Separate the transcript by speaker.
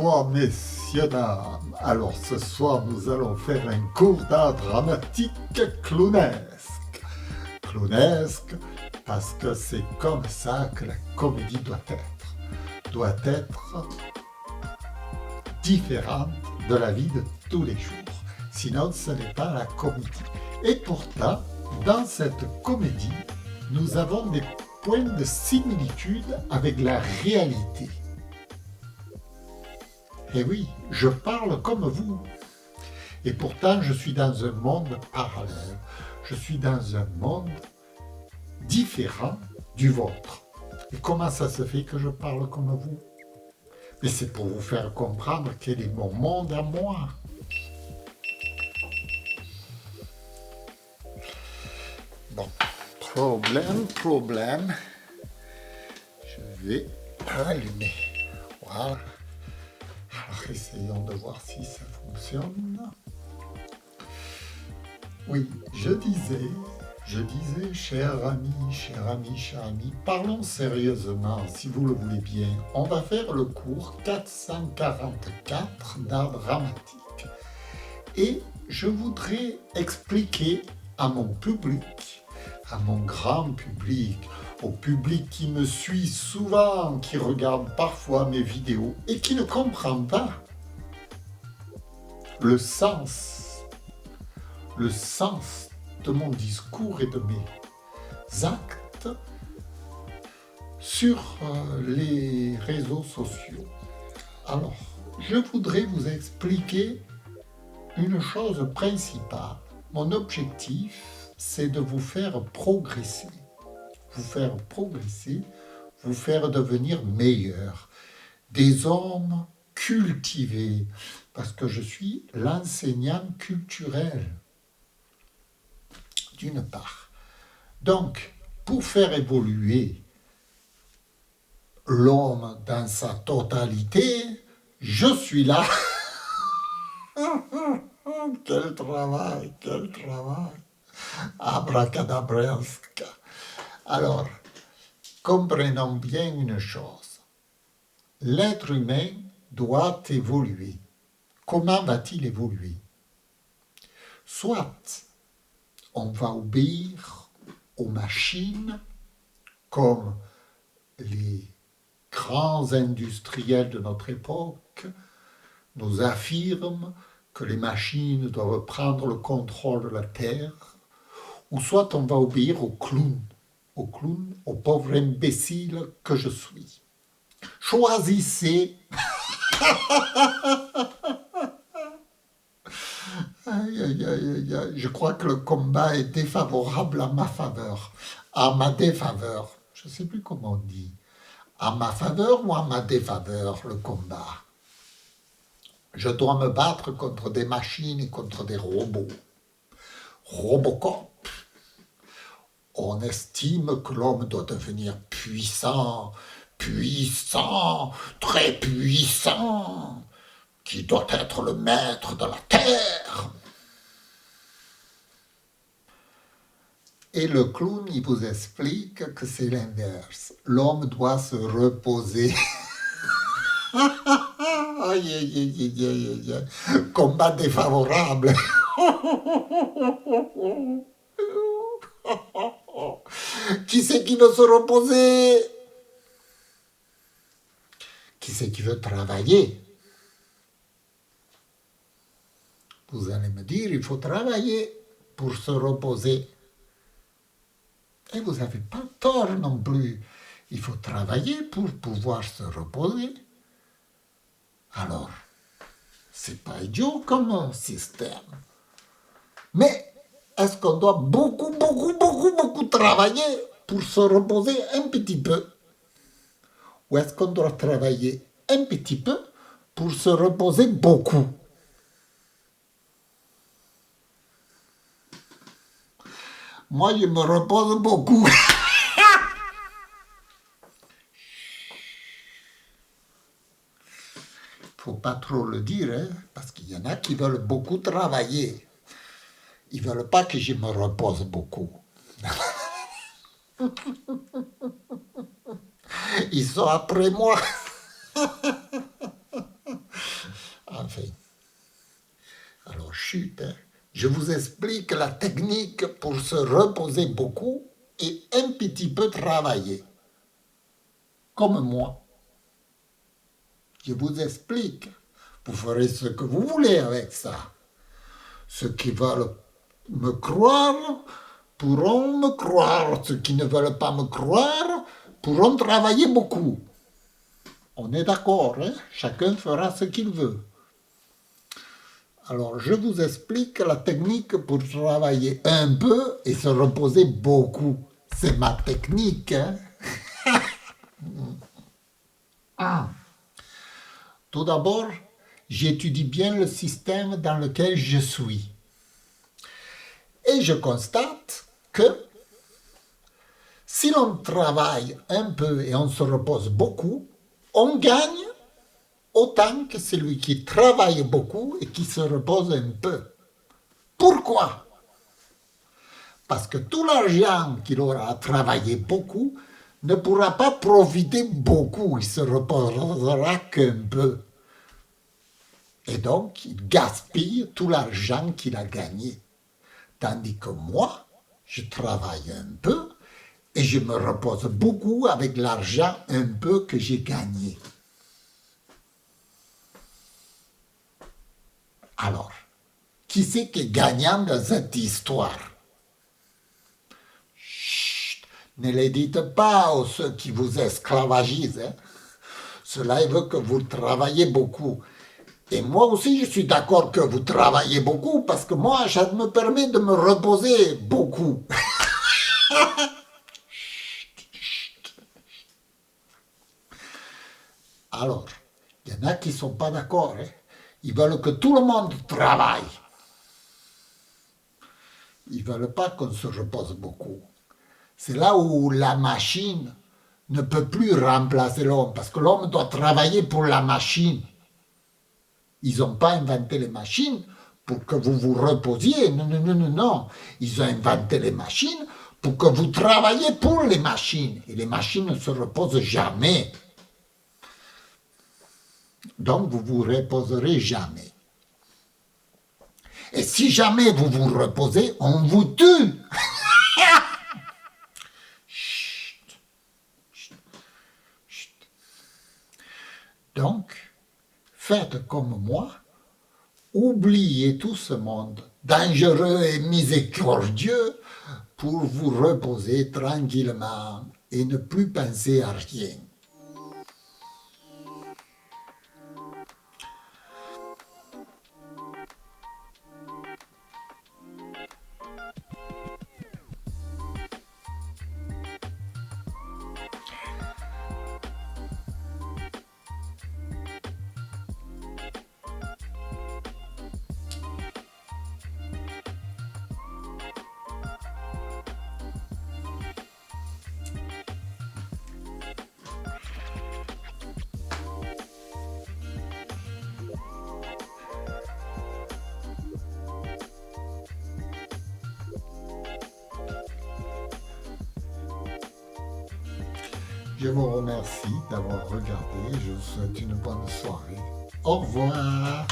Speaker 1: Bonsoir messieurs, dames. Alors ce soir nous allons faire un cours d'art dramatique clownesque. Clownesque parce que c'est comme ça que la comédie doit être. Doit être différente de la vie de tous les jours. Sinon ce n'est pas la comédie. Et pourtant, dans cette comédie, nous avons des points de similitude avec la réalité. Et oui, je parle comme vous. Et pourtant, je suis dans un monde parallèle. Je suis dans un monde différent du vôtre. Et comment ça se fait que je parle comme vous? Mais c'est pour vous faire comprendre quel est mon monde à moi. Bon, problème. Je vais rallumer. Voilà. Alors, essayons de voir si ça fonctionne. Oui, je disais, cher ami, parlons sérieusement, si vous le voulez bien. On va faire le cours 444 d'art dramatique. Et je voudrais expliquer à mon public, à mon grand public, au public qui me suit souvent, qui regarde parfois mes vidéos et qui ne comprend pas le sens de mon discours et de mes actes sur les réseaux sociaux. Alors, je voudrais vous expliquer une chose principale. Mon objectif, c'est de vous faire progresser. Vous faire devenir meilleur, des hommes cultivés, parce que je suis l'enseignant culturel, d'une part. Donc, pour faire évoluer l'homme dans sa totalité, je suis là. Quel travail. Abracadabrasque. Alors, comprenons bien une chose. L'être humain doit évoluer. Comment va-t-il évoluer? Soit on va obéir aux machines, comme les grands industriels de notre époque nous affirment que les machines doivent prendre le contrôle de la Terre, ou soit on va obéir aux clowns, au pauvre imbécile que je suis. Choisissez. Aïe. Je crois que le combat est défavorable à ma faveur, à ma défaveur. Je ne sais plus comment on dit. À ma faveur ou à ma défaveur, le combat. Je dois me battre contre des machines et contre des robots. Robocop. On estime que l'homme doit devenir puissant, très puissant, qui doit être le maître de la terre. Et le clown, il vous explique que c'est l'inverse. L'homme doit se reposer. Aïe. Combat défavorable. Qui c'est qui veut se reposer? Qui c'est qui veut travailler? Vous allez me dire, il faut travailler pour se reposer. Et vous n'avez pas tort non plus. Il faut travailler pour pouvoir se reposer. Alors, c'est pas idiot comme système. Mais est-ce qu'on doit beaucoup travailler pour se reposer un petit peu? Ou est-ce qu'on doit travailler un petit peu pour se reposer beaucoup? Moi, je me repose beaucoup. Faut pas trop le dire, hein, parce qu'il y en a qui veulent beaucoup travailler. Ils veulent pas que je me repose beaucoup. Ils sont après moi. chut, hein. Je vous explique la technique pour se reposer beaucoup et un petit peu travailler. Comme moi. Je vous explique. Vous ferez ce que vous voulez avec ça. Ceux qui veulent me croire pourront me croire. Ceux qui ne veulent pas me croire pourront travailler beaucoup. On est d'accord, hein? Chacun fera ce qu'il veut. Alors, je vous explique la technique pour travailler un peu et se reposer beaucoup. C'est ma technique, hein? Tout d'abord, j'étudie bien le système dans lequel je suis. Et je constate que si l'on travaille un peu et on se repose beaucoup, on gagne autant que celui qui travaille beaucoup et qui se repose un peu. Pourquoi? Parce que tout l'argent qu'il aura travaillé beaucoup ne pourra pas profiter beaucoup, il se reposera qu'un peu. Et donc, il gaspille tout l'argent qu'il a gagné. Tandis que moi, je travaille un peu et je me repose beaucoup avec l'argent un peu que j'ai gagné. Alors, qui c'est qui est gagnant dans cette histoire? Chut, ne les dites pas aux ceux qui vous esclavagisent. Hein. Cela veut que vous travaillez beaucoup. Et moi aussi, je suis d'accord que vous travaillez beaucoup parce que moi, ça me permet de me reposer beaucoup. Alors, il y en a qui ne sont pas d'accord. Hein. Ils veulent que tout le monde travaille. Ils ne veulent pas qu'on se repose beaucoup. C'est là où la machine ne peut plus remplacer l'homme, parce que l'homme doit travailler pour la machine. Ils n'ont pas inventé les machines pour que vous vous reposiez. Non, non, non, non, non. Ils ont inventé les machines pour que vous travaillez pour les machines. Et les machines ne se reposent jamais. Donc, vous ne vous reposerez jamais. Et si jamais vous vous reposez, on vous tue. Chut, chut, chut. Donc, faites comme moi, oubliez tout ce monde dangereux et miséricordieux pour vous reposer tranquillement et ne plus penser à rien. Je vous remercie d'avoir regardé. Je vous souhaite une bonne soirée. Au revoir.